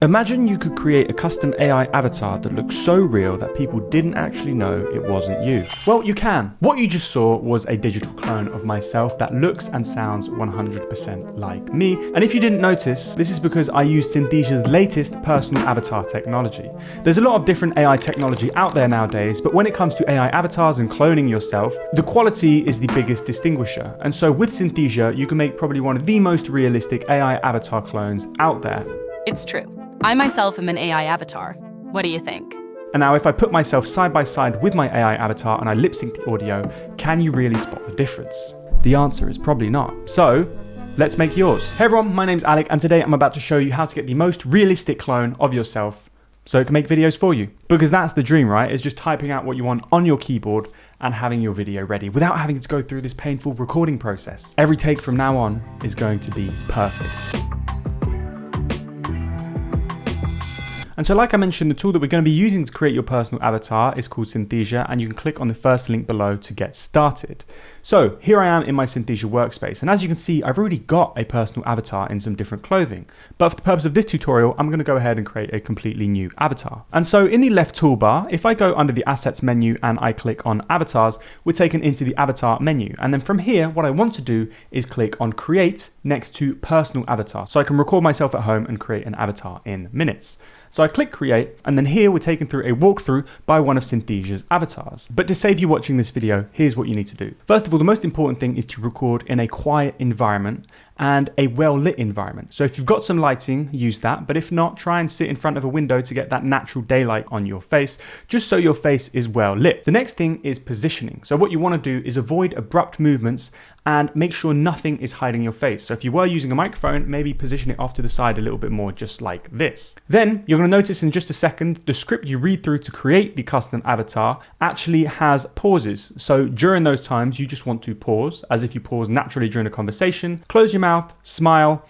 Imagine you could create a custom AI avatar that looks so real that people didn't actually know it wasn't you. Well, you can. What you just saw was a digital clone of myself that looks and sounds 100% like me. And if you didn't notice, this is because I use Synthesia's latest personal avatar technology. There's a lot of different AI technology out there nowadays, but when it comes to AI avatars and cloning yourself, the quality is the biggest distinguisher. And so with Synthesia, you can make probably one of the most realistic AI avatar clones out there. It's true. I myself am an AI avatar. What do you think? And now if I put myself side by side with my AI avatar and I lip sync the audio, can you really spot the difference? The answer is probably not. So let's make yours. Hey everyone, my name's Alec and today I'm about to show you how to get the most realistic clone of yourself so it can make videos for you. Because that's the dream, right? Is just typing out what you want on your keyboard and having your video ready without having to go through this painful recording process. Every take from now on is going to be perfect. And so like I mentioned, the tool that we're going to be using to create your personal avatar is called Synthesia, and you can click on the first link below to get started. So here I am in my Synthesia workspace, and as you can see, I've already got a personal avatar in some different clothing. But for the purpose of this tutorial, I'm going to go ahead and create a completely new avatar. And so in the left toolbar, if I go under the assets menu and I click on avatars, we're taken into the avatar menu. And then from here, what I want to do is click on create next to personal avatar. So I can record myself at home and create an avatar in minutes. So I click create, and then here we're taken through a walkthrough by one of Synthesia's avatars. But to save you watching this video, here's what you need to do. First of all, the most important thing is to record in a quiet environment and a well-lit environment. So if you've got some lighting, use that. But if not, try and sit in front of a window to get that natural daylight on your face, just so your face is well lit. The next thing is positioning. So what you want to do is avoid abrupt movements and make sure nothing is hiding your face. So if you were using a microphone, maybe position it off to the side a little bit more, just like this. Then you're going to notice in just a second, the script you read through to create the custom avatar actually has pauses. So during those times, you just want to pause as if you pause naturally during a conversation, close your mouth, smile,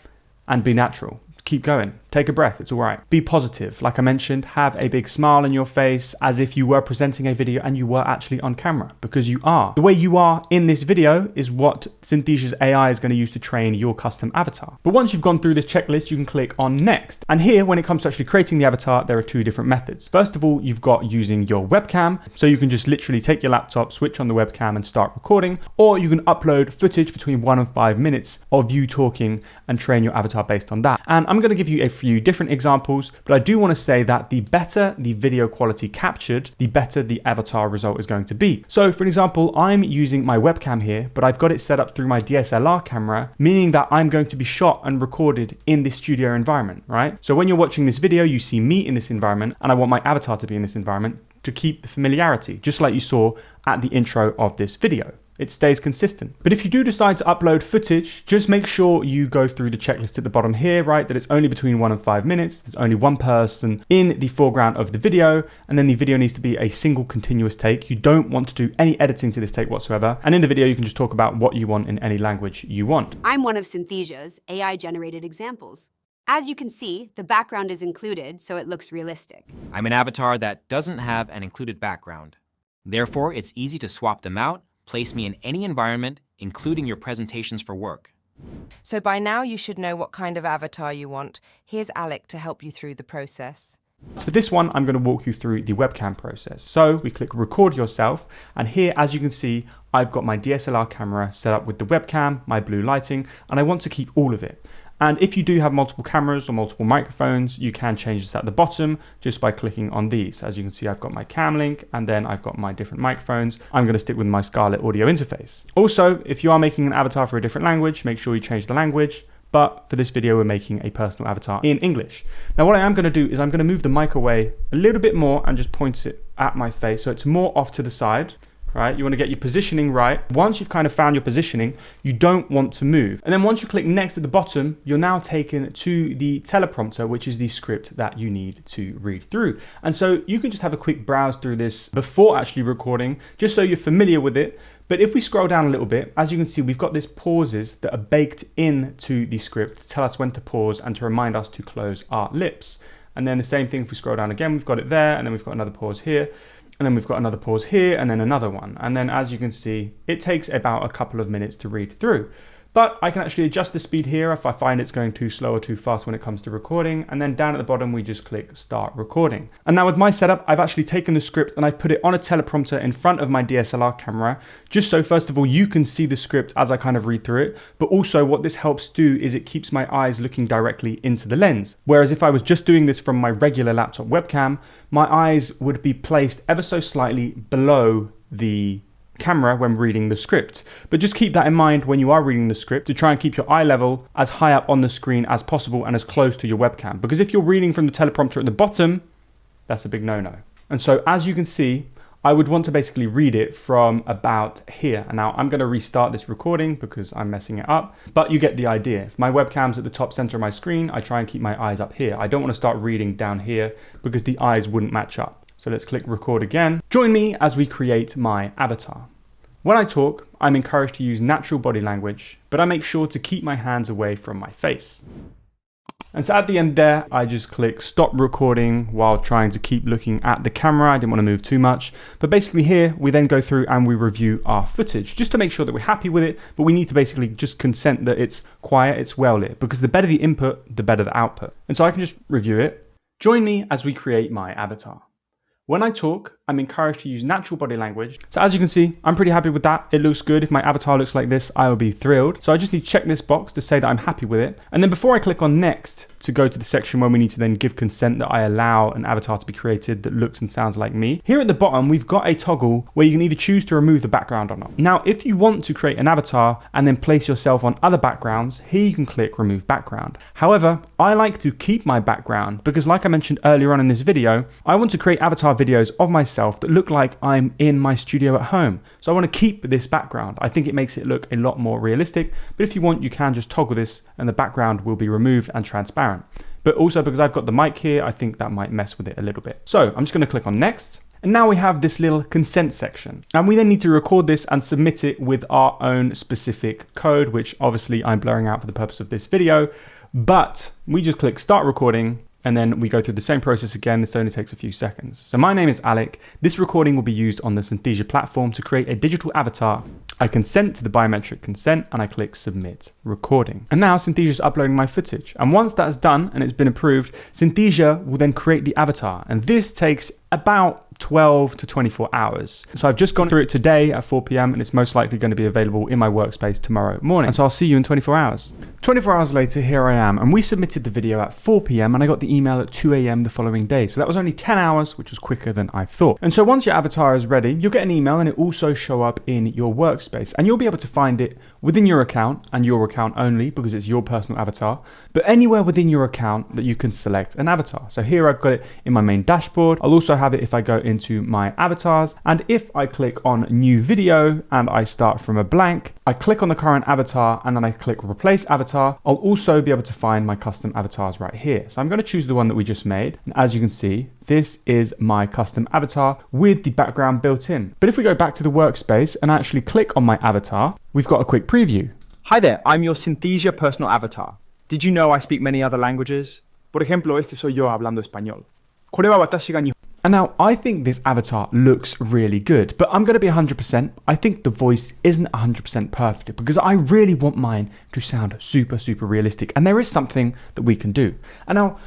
and be natural. Keep going. Take a breath, it's all right. Be positive. Like I mentioned, have a big smile on your face as if you were presenting a video and you were actually on camera, because you are. The way you are in this video is what Synthesia's AI is going to use to train your custom avatar. But once you've gone through this checklist, you can click on next. And here, when it comes to actually creating the avatar, there are two different methods. First of all, you've got using your webcam. So you can just literally take your laptop, switch on the webcam and start recording, or you can upload footage between 1 and 5 minutes of you talking and train your avatar based on that. And I'm going to give you a few different examples, but I do want to say that the better the video quality captured, the better the avatar result is going to be. So for example, I'm using my webcam here, but I've got it set up through my DSLR camera, meaning that I'm going to be shot and recorded in this studio environment, right? So when you're watching this video, you see me in this environment, and I want my avatar to be in this environment to keep the familiarity, just like you saw at the intro of this video. It stays consistent. But if you do decide to upload footage, just make sure you go through the checklist at the bottom here, right? That it's only between 1 and 5 minutes. There's only one person in the foreground of the video, and then the video needs to be a single continuous take. You don't want to do any editing to this take whatsoever. And in the video, you can just talk about what you want in any language you want. I'm one of Synthesia's AI-generated examples. As you can see, the background is included, so it looks realistic. I'm an avatar that doesn't have an included background. Therefore, it's easy to swap them out. Place me in any environment, including your presentations for work. So by now you should know what kind of avatar you want. Here's Alec to help you through the process. So for this one, I'm going to walk you through the webcam process. So we click record yourself, and here, as you can see, I've got my DSLR camera set up with the webcam, my blue lighting, and I want to keep all of it. And if you do have multiple cameras or multiple microphones, you can change this at the bottom just by clicking on these. As you can see, I've got my cam link, and then I've got my different microphones. I'm going to stick with my Scarlett audio interface. Also, if you are making an avatar for a different language, make sure you change the language. But for this video, we're making a personal avatar in English. Now, what I am going to do is I'm going to move the mic away a little bit more and just point it at my face so it's more off to the side. Right? You want to get your positioning right. Once you've kind of found your positioning, you don't want to move. And then once you click next at the bottom, you're now taken to the teleprompter, which is the script that you need to read through. And so you can just have a quick browse through this before actually recording, just so you're familiar with it. But if we scroll down a little bit, as you can see, we've got these pauses that are baked into the script to tell us when to pause and to remind us to close our lips. And then the same thing, if we scroll down again, we've got it there, and then we've got another pause here. And then we've got another pause here, and then another one. And then as you can see, it takes about a couple of minutes to read through. But I can actually adjust the speed here if I find it's going too slow or too fast when it comes to recording. And then down at the bottom, we just click start recording. And now with my setup, I've actually taken the script and I've put it on a teleprompter in front of my DSLR camera, just so first of all, you can see the script as I kind of read through it. But also what this helps do is it keeps my eyes looking directly into the lens. Whereas if I was just doing this from my regular laptop webcam, my eyes would be placed ever so slightly below the camera when reading the script. But just keep that in mind when you are reading the script to try and keep your eye level as high up on the screen as possible and as close to your webcam. Because if you're reading from the teleprompter at the bottom, that's a big no-no. And so as you can see, I would want to basically read it from about here. And now I'm going to restart this recording because I'm messing it up, but you get the idea. If my webcam's at the top center of my screen, I try and keep my eyes up here. I don't want to start reading down here because the eyes wouldn't match up. So let's click record again. Join me as we create my avatar. When I talk, I'm encouraged to use natural body language, but I make sure to keep my hands away from my face. And so at the end there, I just click stop recording while trying to keep looking at the camera. I didn't want to move too much. But basically here, we then go through and we review our footage just to make sure that we're happy with it. But we need to basically just consent that it's quiet, it's well lit, because the better the input, the better the output. And so I can just review it. Join me as we create my avatar. When I talk, I'm encouraged to use natural body language. So as you can see, I'm pretty happy with that. It looks good. If my avatar looks like this, I will be thrilled. So I just need to check this box to say that I'm happy with it. And then before I click on next to go to the section where we need to then give consent that I allow an avatar to be created that looks and sounds like me, here at the bottom, we've got a toggle where you can either choose to remove the background or not. Now, if you want to create an avatar and then place yourself on other backgrounds, here you can click remove background. However, I like to keep my background because like I mentioned earlier on in this video, I want to create avatar videos of myself that look like I'm in my studio at home. So I want to keep this background. I think it makes it look a lot more realistic, but if you want, you can just toggle this and the background will be removed and transparent. But also because I've got the mic here, I think that might mess with it a little bit. So I'm just going to click on next. And now we have this little consent section. And we then need to record this and submit it with our own specific code, which obviously I'm blurring out for the purpose of this video. But we just click start recording. And then we go through the same process again. This only takes a few seconds. So my name is Alec. This recording will be used on the Synthesia platform to create a digital avatar. I consent to the biometric consent and I click submit recording. And now Synthesia is uploading my footage. And once that's done and it's been approved, Synthesia will then create the avatar. And this takes about 12 to 24 hours. So I've just gone through it today at 4 p.m. and it's most likely going to be available in my workspace tomorrow morning. And so I'll see you in 24 hours. 24 hours later, here I am. And we submitted the video at 4 p.m. and I got the email at 2 a.m. the following day. So that was only 10 hours, which was quicker than I thought. And so once your avatar is ready, you'll get an email and it also show up in your workspace. And you'll be able to find it within your account and your account only because it's your personal avatar, but anywhere within your account that you can select an avatar. So here I've got it in my main dashboard. I'll also have it if I go into my avatars. And if I click on new video and I start from a blank, I click on the current avatar and then I click replace avatar. I'll also be able to find my custom avatars right here. So I'm going to choose the one that we just made. And as you can see, this is my custom avatar with the background built in. But if we go back to the workspace and actually click on my avatar, we've got a quick preview. Hi there, I'm your Synthesia personal avatar. Did you know I speak many other languages? Por ejemplo, este soy yo hablando español. And now I think this avatar looks really good, but I'm going to be 100%. I think the voice isn't 100% perfect because I really want mine to sound super, super realistic. And there is something that we can do. And now,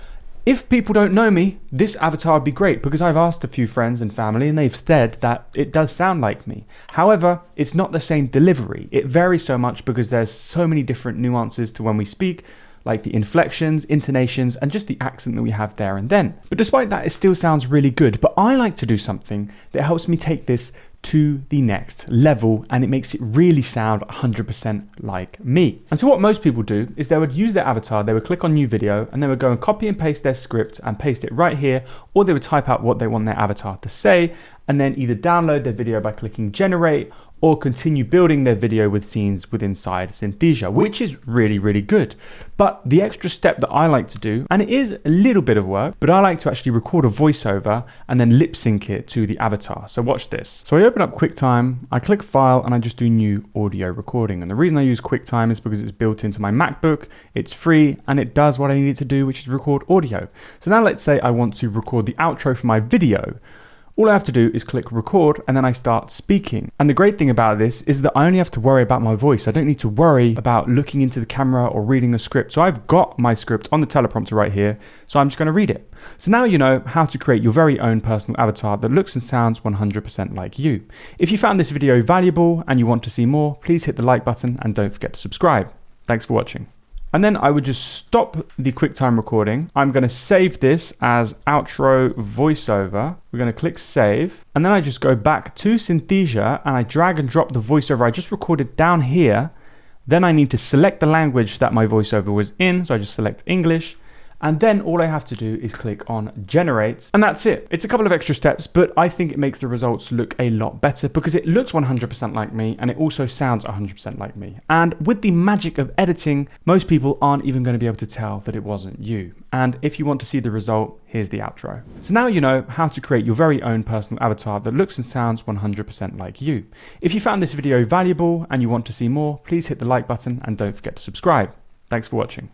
if people don't know me, this avatar would be great because I've asked a few friends and family and they've said that it does sound like me. However, it's not the same delivery. It varies so much because there's so many different nuances to when we speak, like the inflections, intonations, and just the accent that we have there and then. But despite that, it still sounds really good. But I like to do something that helps me take this to the next level and it makes it really sound 100% like me. And so what most people do is they would use their avatar, they would click on new video and they would go and copy and paste their script and paste it right here, or they would type out what they want their avatar to say and then either download their video by clicking generate or continue building their video with scenes within inside Synthesia, which is really, really good. But the extra step that I like to do, and it is a little bit of work, but I like to actually record a voiceover and then lip sync it to the avatar. So watch this. So I open up QuickTime, I click File, and I just do New Audio Recording. And the reason I use QuickTime is because it's built into my MacBook, it's free, and it does what I need it to do, which is record audio. So now let's say I want to record the outro for my video. All I have to do is click record and then I start speaking. And the great thing about this is that I only have to worry about my voice. I don't need to worry about looking into the camera or reading a script. So I've got my script on the teleprompter right here. So I'm just going to read it. So now you know how to create your very own personal avatar that looks and sounds 100% like you. If you found this video valuable and you want to see more, please hit the like button and don't forget to subscribe. Thanks for watching. And then I would just stop the QuickTime recording. I'm going to save this as outro voiceover. We're going to click save. And then I just go back to Synthesia and I drag and drop the voiceover I just recorded down here. Then I need to select the language that my voiceover was in. So I just select English. And then all I have to do is click on generate, and that's it. It's a couple of extra steps, but I think it makes the results look a lot better because it looks 100% like me and it also sounds 100% like me. And with the magic of editing, most people aren't even going to be able to tell that it wasn't you. And if you want to see the result, here's the outro. So now you know how to create your very own personal avatar that looks and sounds 100% like you. If you found this video valuable and you want to see more, please hit the like button and don't forget to subscribe. Thanks for watching.